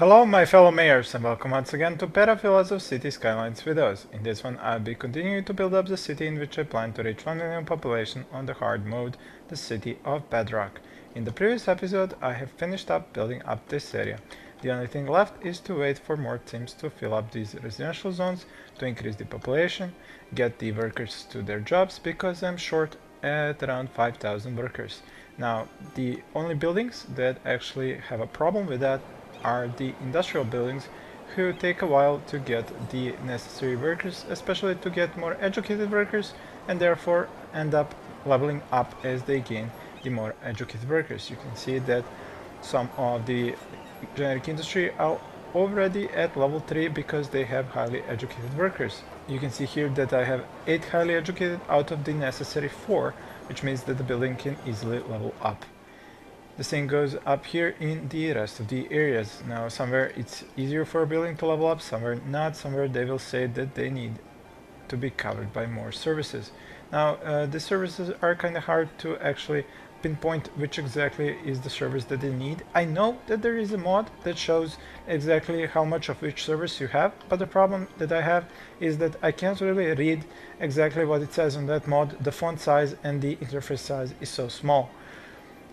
Hello my fellow mayors and welcome once again to Perafilozof City Skylines videos. In this one I'll be continuing to build up the city in which I plan to reach 1 million population on the hard mode, the city of Bedrock. In the previous episode I have finished up building up this area. The only thing left is to wait for more teams to fill up these residential zones, to increase the population, get the workers to their jobs because I'm short at around 5,000 workers. Now the only buildings that actually have a problem with that are the industrial buildings who take a while to get the necessary workers, especially to get more educated workers, and therefore end up leveling up as they gain the more educated workers. You can see that some of the generic industry are already at level 3 because they have highly educated workers. You can see here that I have 8 highly educated out of the necessary 4, which means that the building can easily level up. The same goes up here in the rest of the areas. Now somewhere it's easier for a building to level up, somewhere not, somewhere they will say that they need to be covered by more services. Now the services are kind of hard to actually pinpoint which exactly is the service that they need. I know that there is a mod that shows exactly how much of each service you have, but the problem that I have is that I can't really read exactly what it says on that mod. The font size and the interface size is so small.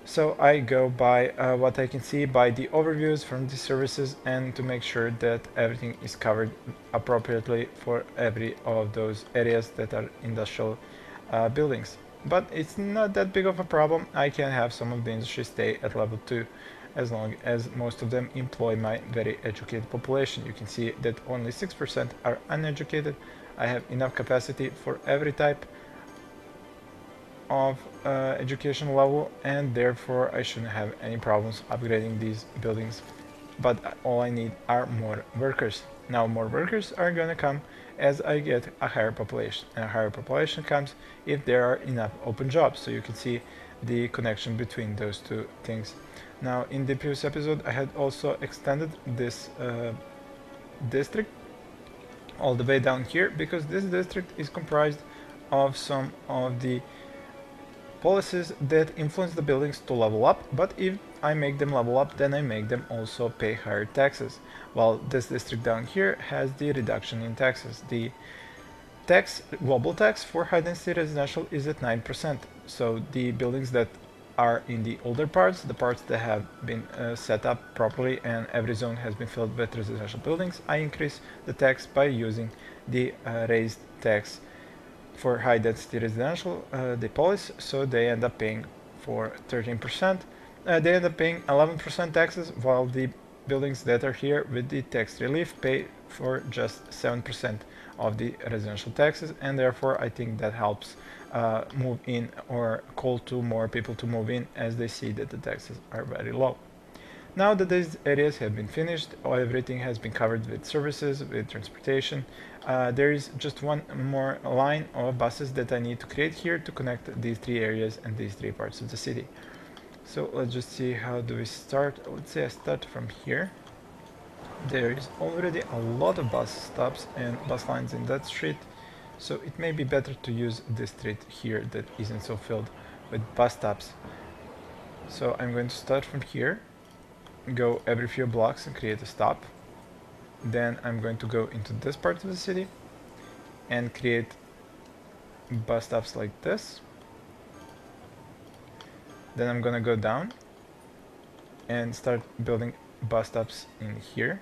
So I go by what I can see by the overviews from the services and to make sure that everything is covered appropriately for every of those areas that are industrial buildings. But it's not that big of a problem. I can have some of the industry stay at level 2 as long as most of them employ my very educated population. You can see that only 6% are uneducated. I have enough capacity for every type of education level, and therefore I shouldn't have any problems upgrading these buildings, but all I need are more workers. Now more workers are gonna come as I get a higher population, and a higher population comes if there are enough open jobs. So you can see the connection between those two things. Now in the previous episode I had also extended this district all the way down here because this district is comprised of some of the policies that influence the buildings to level up, but if I make them level up, then I make them also pay higher taxes. While this district down here has the reduction in taxes. The global tax for high density residential is at 9%. So the buildings that are in the older parts, the parts that have been set up properly and every zone has been filled with residential buildings, I increase the tax by using the raised tax for high density residential, the police, so they end up paying for 13%. They end up paying 11% taxes, while the buildings that are here with the tax relief pay for just 7% of the residential taxes, and therefore I think that helps move in or call to more people to move in as they see that the taxes are very low. Now that these areas have been finished, everything has been covered with services, with transportation. There is just one more line of buses that I need to create here to connect these 3 areas and these 3 parts of the city. So let's just see, how do we start? Let's say I start from here. There is already a lot of bus stops and bus lines in that street, so it may be better to use this street here that isn't so filled with bus stops. So I'm going to start from here, go every few blocks and create a stop. Then I'm going to go into this part of the city and create bus stops like this. Then I'm gonna go down and start building bus stops in here.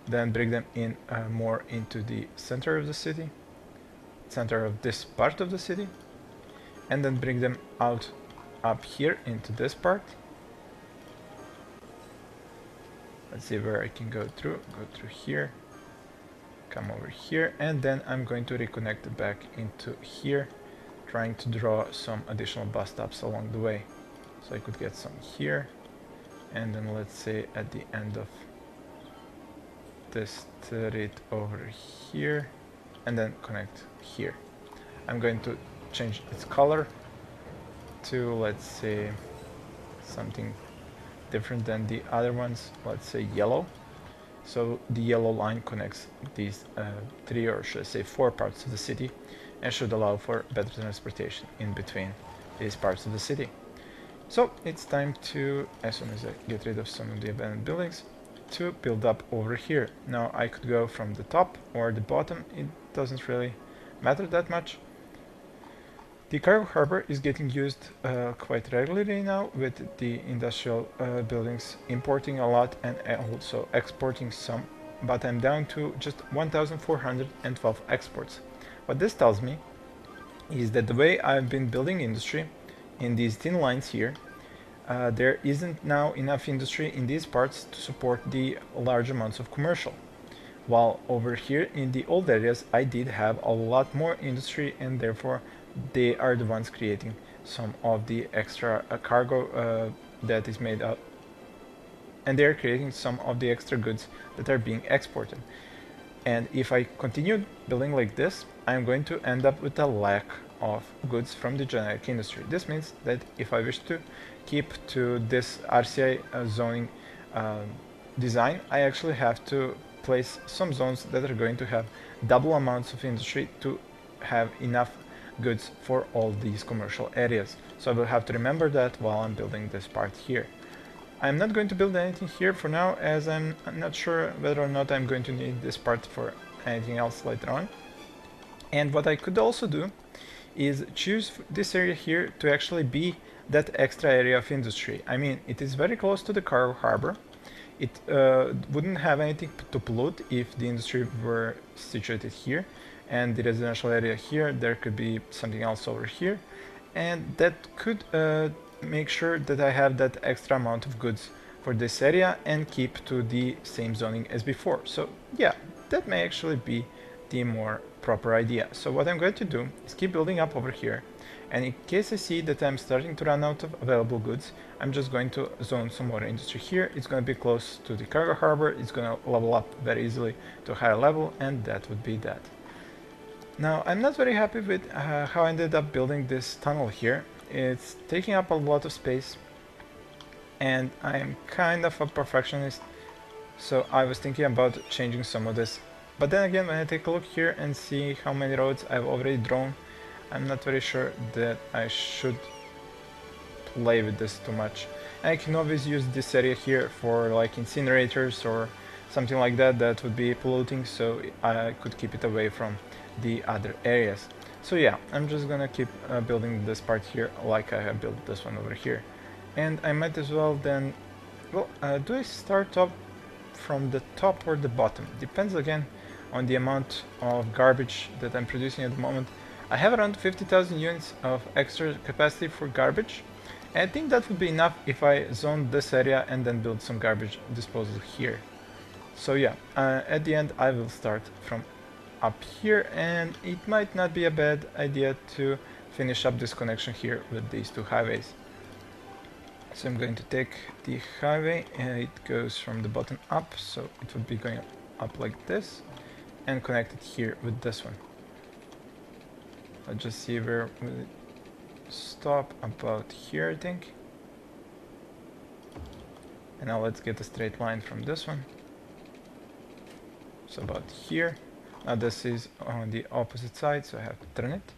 Then bring them in more into the center of the city, center of this part of the city, and then bring them out up here into this part. Let's see where I can go through here, come over here, and then I'm going to reconnect it back into here, trying to draw some additional bus stops along the way. So I could get some here, and then let's say at the end of this street over here, and then connect here. I'm going to change its color to, let's say, something different than the other ones, let's say yellow. So the yellow line connects these 3, or should I say 4 parts of the city, and should allow for better transportation in between these parts of the city. So it's time to, as soon as I get rid of some of the abandoned buildings, to build up over here. Now I could go from the top or the bottom, it doesn't really matter that much. The cargo harbor is getting used quite regularly now with the industrial buildings importing a lot and also exporting some, but I'm down to just 1,412 exports. What this tells me is that the way I've been building industry in these thin lines here, there isn't now enough industry in these parts to support the large amounts of commercial. While over here in the old areas I did have a lot more industry, and therefore they are the ones creating some of the extra cargo that is made up, and they are creating some of the extra goods that are being exported. And if I continue building like this, I'm going to end up with a lack of goods from the generic industry. This means that if I wish to keep to this RCI zoning design, I actually have to place some zones that are going to have double amounts of industry to have enough goods for all these commercial areas. So I will have to remember that while I'm building this part here. I'm not going to build anything here for now, as I'm not sure whether or not I'm going to need this part for anything else later on. And what I could also do is choose this area here to actually be that extra area of industry. I mean, it is very close to the cargo harbor. It wouldn't have anything to pollute if the industry were situated here, and the residential area here, there could be something else over here, and that could make sure that I have that extra amount of goods for this area and keep to the same zoning as before. So yeah, that may actually be the more proper idea. So what I'm going to do is keep building up over here, and in case I see that I'm starting to run out of available goods, I'm just going to zone some more industry here. It's going to be close to the cargo harbor, it's going to level up very easily to a higher level, and that would be that. Now, I'm not very happy with how I ended up building this tunnel here. It's taking up a lot of space, and I'm kind of a perfectionist, so I was thinking about changing some of this. But then again, when I take a look here and see how many roads I've already drawn, I'm not very sure that I should play with this too much. I can always use this area here for like incinerators or something like that that would be polluting, so I could keep it away from the other areas. So yeah, I'm just gonna keep building this part here like I have built this one over here. And I might as well then, well, do I start up from the top or the bottom? Depends again on the amount of garbage that I'm producing at the moment. I have around 50,000 units of extra capacity for garbage, and I think that would be enough if I zone this area and then build some garbage disposal here. So yeah, at the end I will start from up here, and it might not be a bad idea to finish up this connection here with these two highways. So I'm going to take the highway, and it goes from the bottom up, so it would be going up like this, and connect it here with this one. I'll just see where will it stop, about here I think. And now let's get a straight line from this one. So about here. Now this is on the opposite side, so I have to turn it.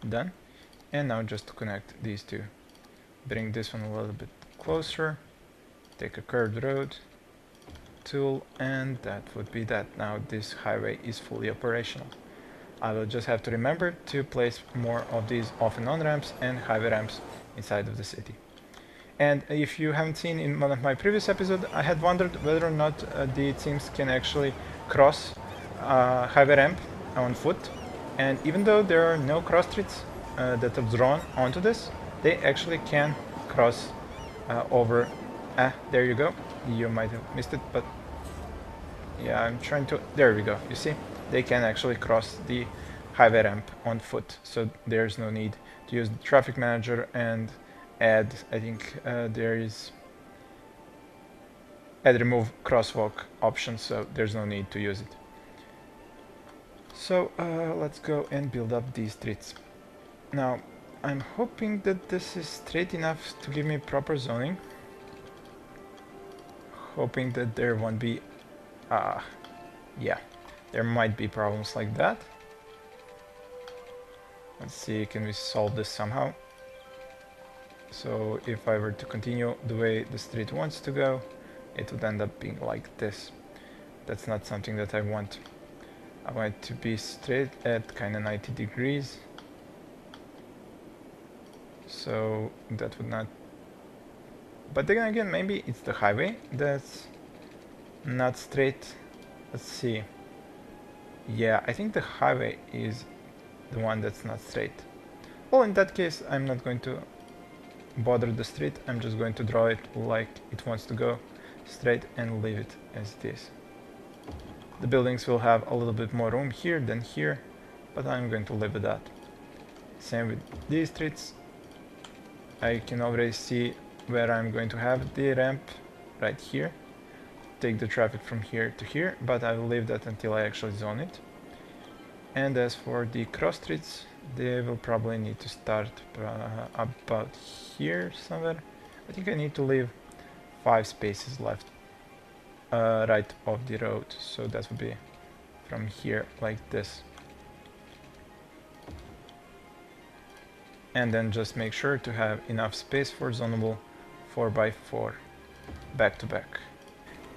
Done. And now just to connect these two. Bring this one a little bit closer. Take a curved road tool, and that would be that. Now this highway is fully operational. I will just have to remember to place more of these off and on ramps and highway ramps inside of the city. And if you haven't seen in one of my previous episodes, I had wondered whether or not the teams can actually cross highway ramp on foot. And even though there are no cross streets that are drawn onto this, they actually can cross over. There you go. You might have missed it, but yeah, I'm trying to. There we go. You see, they can actually cross the highway ramp on foot, so there's no need to use the traffic manager and add, I think there is add remove crosswalk option, so there's no need to use it. So let's go and build up these streets. Now I'm hoping that this is straight enough to give me proper zoning, hoping that there won't be yeah, there might be problems like that. Let's see, can we solve this somehow? So if I were to continue the way the street wants to go, it would end up being like this. That's not something that I want. I want it to be straight at kind of 90 degrees. So that would not... But then again, maybe it's the highway that's not straight. Let's see. Yeah, I think the highway is the one that's not straight. Well, in that case, I'm not going to bother the street. I'm just going to draw it like it wants to go straight and leave it as it is. The buildings will have a little bit more room here than here, but I'm going to leave it that. Same with these streets. I can already see where I'm going to have the ramp right here. Take the traffic from here to here, but I will leave that until I actually zone it. And as for the cross streets, they will probably need to start about here somewhere. I think I need to leave 5 spaces left right of the road, so that would be from here like this. And then just make sure to have enough space for zonable 4x4 back to back.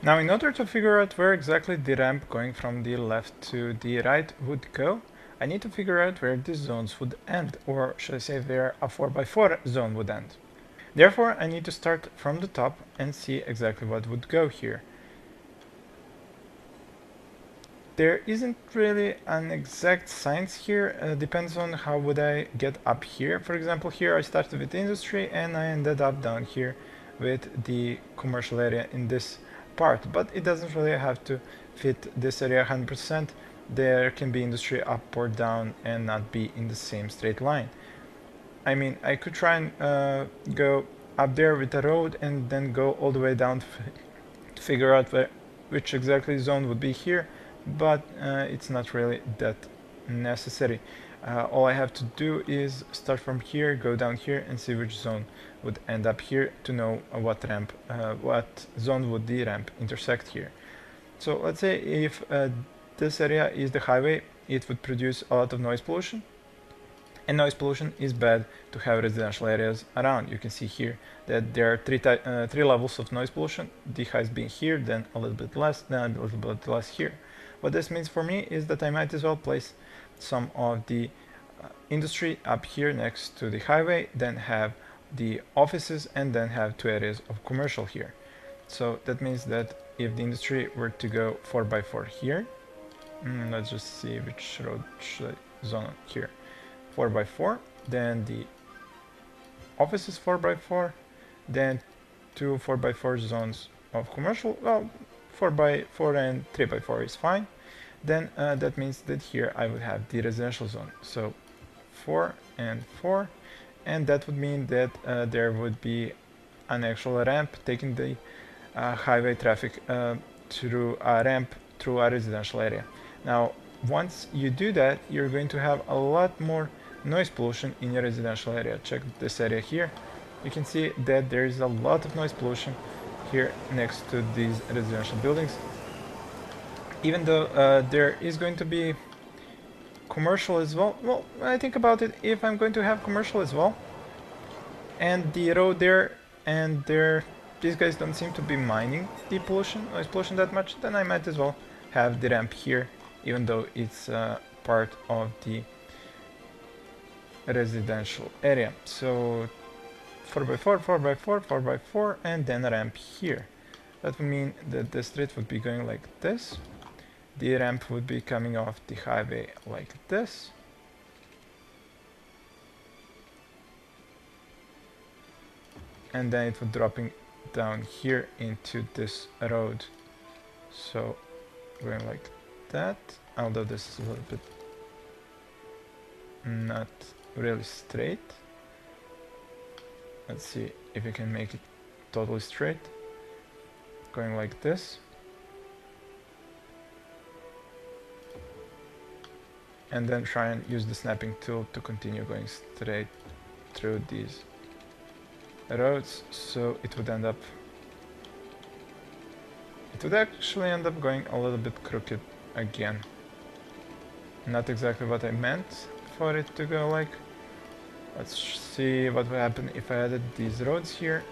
Now, in order to figure out where exactly the ramp going from the left to the right would go, I need to figure out where the zones would end, or should I say where a 4x4 zone would end. Therefore, I need to start from the top and see exactly what would go here. There isn't really an exact science here, depends on how would I get up here. For example, here I started with industry and I ended up down here with the commercial area in this part, but it doesn't really have to fit this area 100%. There can be industry up or down and not be in the same straight line. I mean, I could try and go up there with the road and then go all the way down to figure out which exactly zone would be here, but it's not really that necessary. All I have to do is start from here, go down here and see which zone would end up here to know what zone would the ramp intersect here. So let's say if this area is the highway, it would produce a lot of noise pollution. And noise pollution is bad to have residential areas around. You can see here that there are three levels of noise pollution, the highest being here, then a little bit less, then a little bit less here. What this means for me is that I might as well place some of the industry up here next to the highway, then have the offices, and then have 2 areas of commercial here. So that means that if the industry were to go 4x4 here, let's just see which road should I zone here. 4x4, then the office is 4x4, then 2 4x4 zones of commercial. Well, 4x4 and 3x4 is fine. Then that means that here I would have the residential zone. So 4 and 4, and that would mean that there would be an actual ramp taking the highway traffic through a ramp through a residential area. Now, once you do that, you're going to have a lot more noise pollution in your residential area. Check this area here. You can see that there is a lot of noise pollution here next to these residential buildings. Even though there is going to be commercial as well. Well, when I think about it, if I'm going to have commercial as well, and the road there and there, these guys don't seem to be minding the pollution, noise pollution that much, then I might as well have the ramp here, even though it's part of the residential area. So 4x4, 4x4, 4x4, and then a ramp here. That would mean that the street would be going like this. The ramp would be coming off the highway like this. And then it would dropping down here into this road. So going like that, although this is a little bit not really straight. Let's see if we can make it totally straight. Going like this. And then try and use the snapping tool to continue going straight through these roads, so it would end up... It would actually end up going a little bit crooked again. Not exactly what I meant for it to go like. Let's see what would happen if I added these roads here.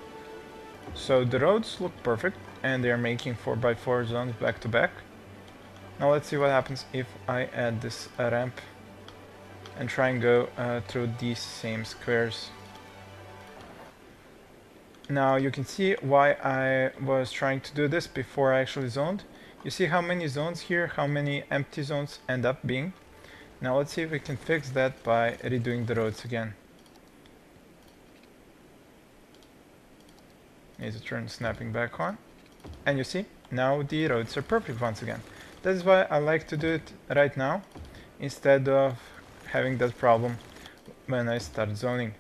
So the roads look perfect, and they are making 4x4 zones back to back. Now let's see what happens if I add this ramp and try and go through these same squares. Now you can see why I was trying to do this before I actually zoned. You see how many zones here, how many empty zones end up being. Now let's see if we can fix that by redoing the roads again. Need to turn snapping back on. And you see, now the roads are perfect once again. That is why I like to do it right now, instead of having that problem when I start zoning.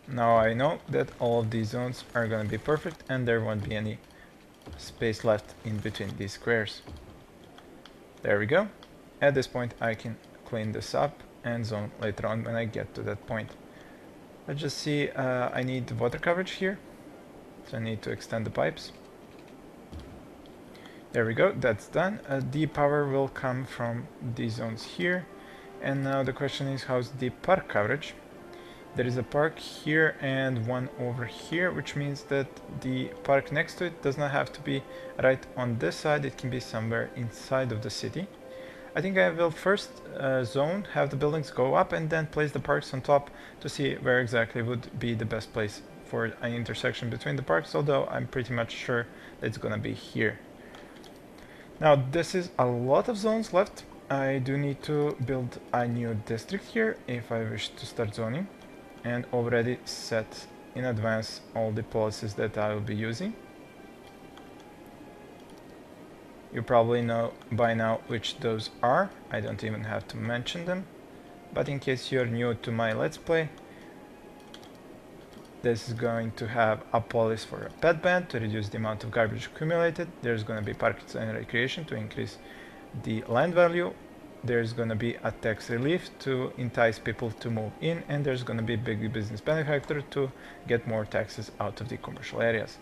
Now I know that all of these zones are gonna be perfect and there won't be any space left in between these squares. There we go. At this point I can clean this up and zone later on when I get to that point. Let's just see, I need water coverage here, so I need to extend the pipes. There we go, that's done. The power will come from these zones here. And now the question is, how's the park coverage? There is a park here and one over here, which means that the park next to it does not have to be right on this side, it can be somewhere inside of the city. I think I will first zone, have the buildings go up, and then place the parks on top to see where exactly would be the best place for an intersection between the parks, although I'm pretty much sure that it's gonna be here. Now this is a lot of zones left. I do need to build a new district here if I wish to start zoning, and already set in advance all the policies that I will be using. You probably know by now which those are, I don't even have to mention them, but in case you're new to my Let's Play, this is going to have a policy for a pet ban to reduce the amount of garbage accumulated. There's going to be parks and recreation to increase the land value. There's going to be a tax relief to entice people to move in, and there's going to be big business benefactor to get more taxes out of the commercial areas.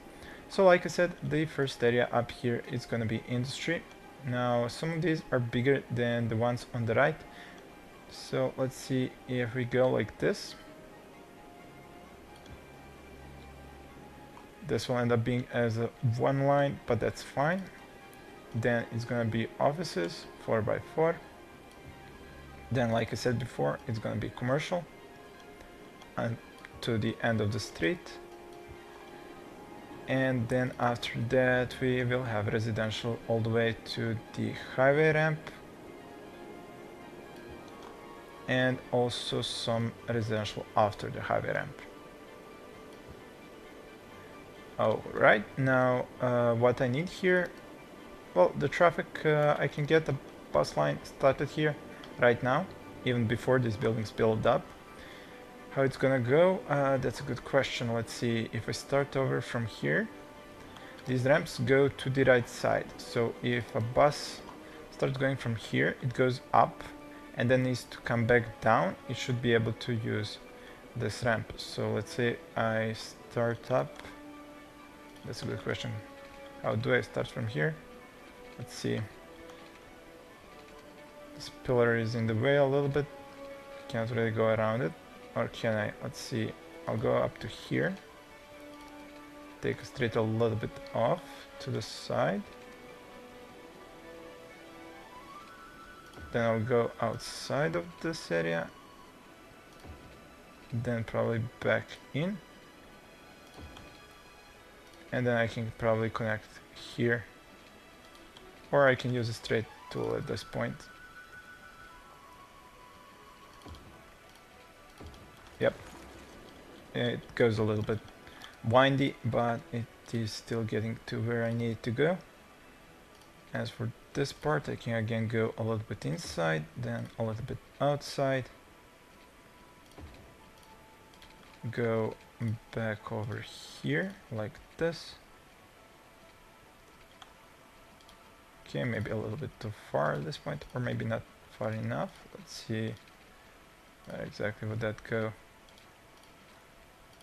So like I said, the first area up here is going to be industry. Now some of these are bigger than the ones on the right, so let's see if we go like this. This will end up being as a one line, but that's fine. Then it's going to be offices 4x4. Then, like I said before, it's going to be commercial and to the end of the street. And then after that we will have residential all the way to the highway ramp, and also some residential after the highway ramp. Alright, now what I need here, well, the traffic, I can get the bus line started here right now, even before these buildings build up. How it's gonna go, that's a good question. Let's see, if I start over from here, these ramps go to the right side, so if a bus starts going from here, it goes up and then needs to come back down, it should be able to use this ramp. So let's say I start up, that's a good question. How do I start from here? Let's see. This pillar is in the way a little bit, can't really go around it. Or can I? Let's see. I'll go up to here. Take a street a little bit off to the side. Then I'll go outside of this area. Then probably back in. And then I can probably connect here. Or I can use a straight tool at this point. Yep, it goes a little bit windy, but it is still getting to where I need to go. As for this part, I can again go a little bit inside, then a little bit outside. Go back over here, like this. Okay, maybe a little bit too far at this point, or maybe not far enough. Let's see, where exactly would that go?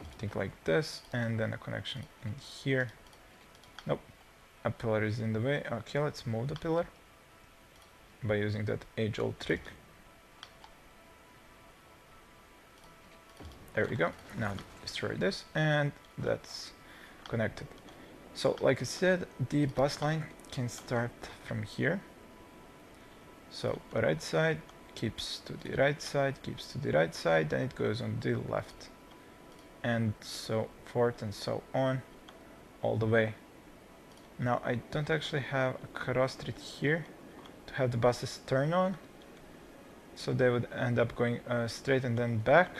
I think like this, and then a connection in here. Nope, a pillar is in the way. Okay, let's move the pillar by using that age-old trick. There we go. Now destroy this, and that's connected. So like I said, the bus line can start from here. So right side keeps to the right side, keeps to the right side, then it goes on the left, and so forth and so on all the way. Now I don't actually have a cross street here to have the buses turn on, so they would end up going straight and then back.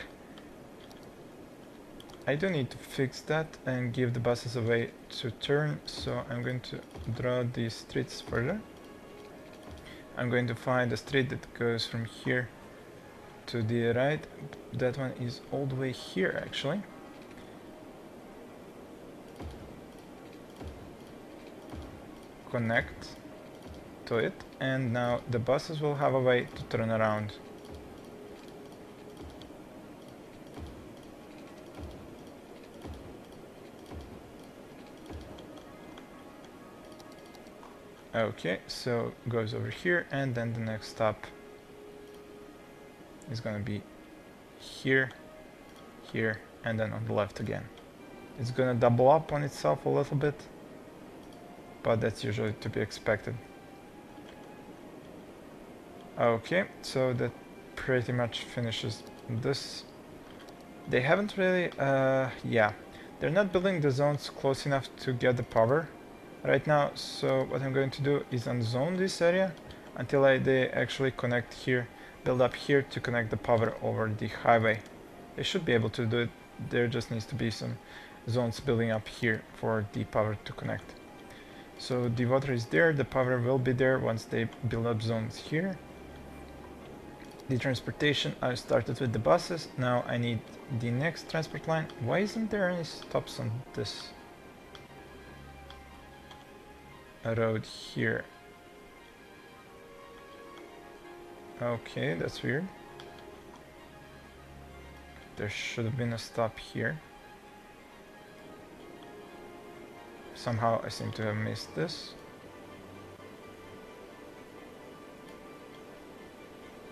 I do need to fix that and give the buses a way to turn, so I'm going to draw these streets further. I'm going to find a street that goes from here to the right. That one is all the way here actually. Connect to it, and now the buses will have a way to turn around. Okay, so goes over here, and then the next stop is gonna be here, here, and then on the left again. It's gonna double up on itself a little bit, but that's usually to be expected. Okay, so that pretty much finishes this. They haven't really, yeah, they're not building the zones close enough to get the power right now, so what I'm going to do is unzone this area until they actually connect here, build up here to connect the power over the highway. They should be able to do it. There just needs to be some zones building up here for the power to connect. So the water is there, the power will be there once they build up zones here. The transportation, I started with the buses, now I need the next transport line. Why isn't there any stops on this road here? Okay, that's weird. There should have been a stop here. Somehow I seem to have missed this.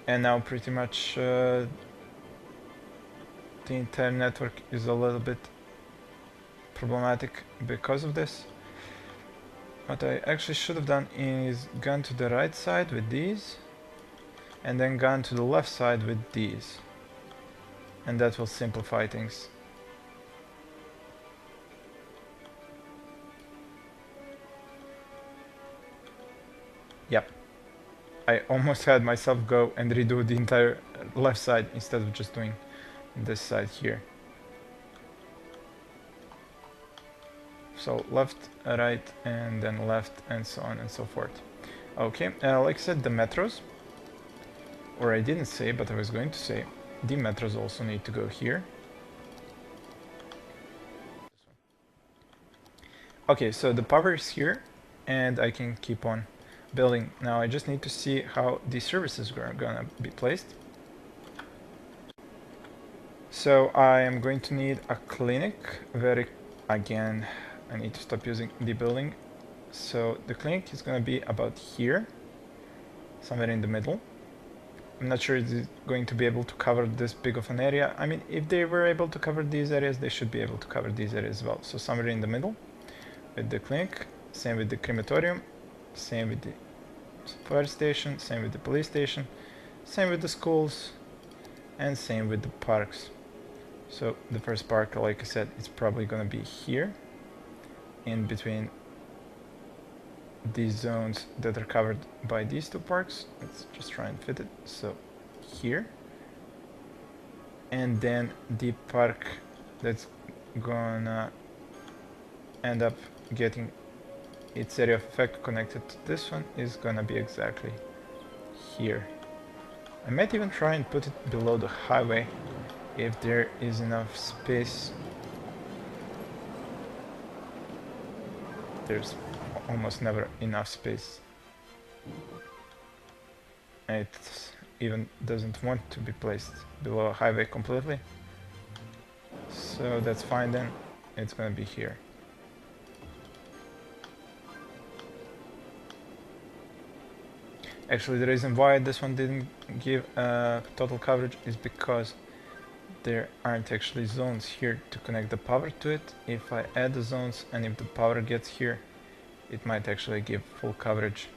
And now pretty much the entire network is a little bit problematic because of this. What I actually should have done is gone to the right side with these, and then gone to the left side with these, and that will simplify things. Yep, I almost had myself go and redo the entire left side instead of just doing this side here. So left, right, and then left, and so on and so forth. Okay, like I said, the metros, or I didn't say, but I was going to say, the metros also need to go here. Okay, so the power is here, and I can keep on building. Now I just need to see how the services are gonna be placed. So I am going to need a clinic. Again, I need to stop using the building. So the clinic is gonna be about here, somewhere in the middle. I'm not sure it's going to be able to cover this big of an area. I mean, if they were able to cover these areas, they should be able to cover these areas as well. So somewhere in the middle with the clinic, same with the crematorium, same with the fire station, same with the police station, same with the schools, and same with the parks. So the first park, like I said, it's probably gonna be here, in between these zones that are covered by these two parks. Let's just try and fit it. So here, and then the park that's gonna end up getting its area of effect connected to this one is gonna be exactly here. I might even try and put it below the highway if there is enough space. There's almost never enough space. It even doesn't want to be placed below a highway completely. So that's fine then, it's gonna be here. Actually, the reason why this one didn't give total coverage is because there aren't actually zones here to connect the power to it. If I add the zones and if the power gets here, it might actually give full coverage.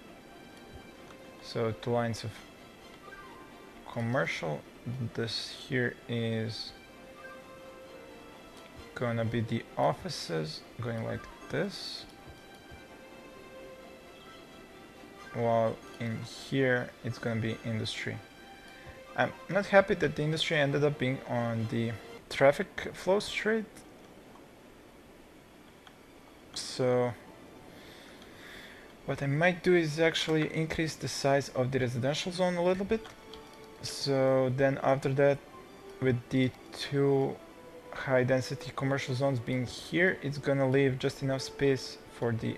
So 2 lines of commercial. This here is gonna be the offices going like this, while in here it's gonna be industry. I'm not happy that the industry ended up being on the traffic flow street, so what I might do is actually increase the size of the residential zone a little bit. So then after that, with the 2 high density commercial zones being here, it's gonna leave just enough space for the...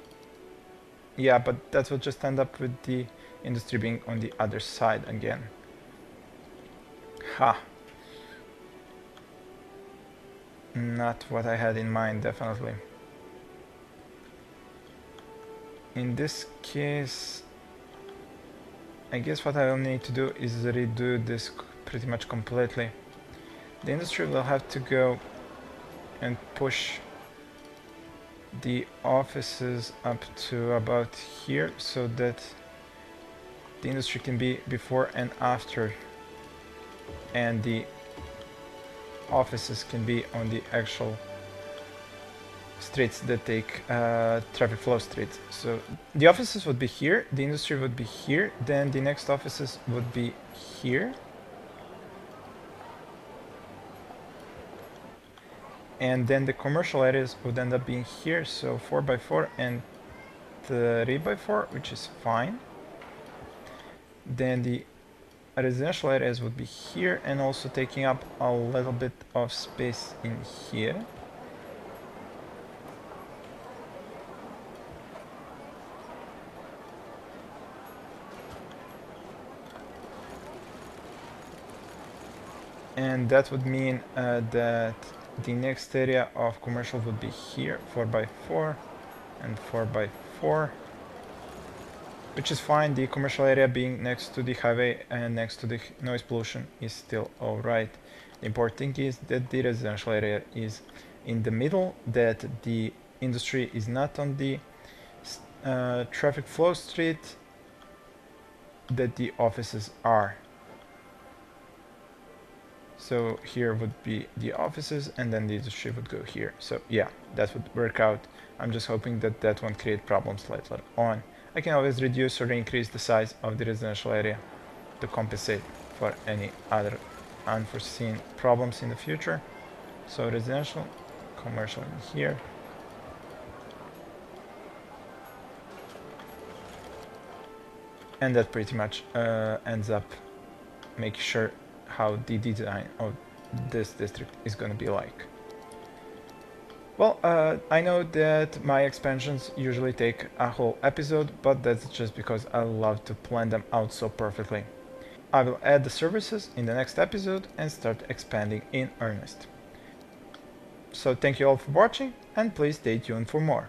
Yeah, but that will just end up with the industry being on the other side again. Ha! Not what I had in mind, definitely. In this case, I guess what I will need to do is redo this pretty much completely. The industry will have to go and push the offices up to about here so that the industry can be before and after, and the offices can be on the actual streets that take traffic flow streets. So the offices would be here, the industry would be here, then the next offices would be here, and then the commercial areas would end up being here, so 4x4 and 3x4, which is fine. Then the residential areas would be here and also taking up a little bit of space in here. And that would mean that the next area of commercial would be here, 4x4 and 4x4, which is fine. The commercial area being next to the highway and next to the noise pollution is still alright. The important thing is that the residential area is in the middle, that the industry is not on the traffic flow street, that the offices are. So here would be the offices and then the industry would go here. So yeah, that would work out. I'm just hoping that that won't create problems later on. I can always reduce or increase the size of the residential area to compensate for any other unforeseen problems in the future. So residential, commercial in here. And that pretty much ends up making sure how the design of this district is going to be like. Well, I know that my expansions usually take a whole episode, but that's just because I love to plan them out so perfectly. I will add the services in the next episode and start expanding in earnest. So thank you all for watching, and please stay tuned for more.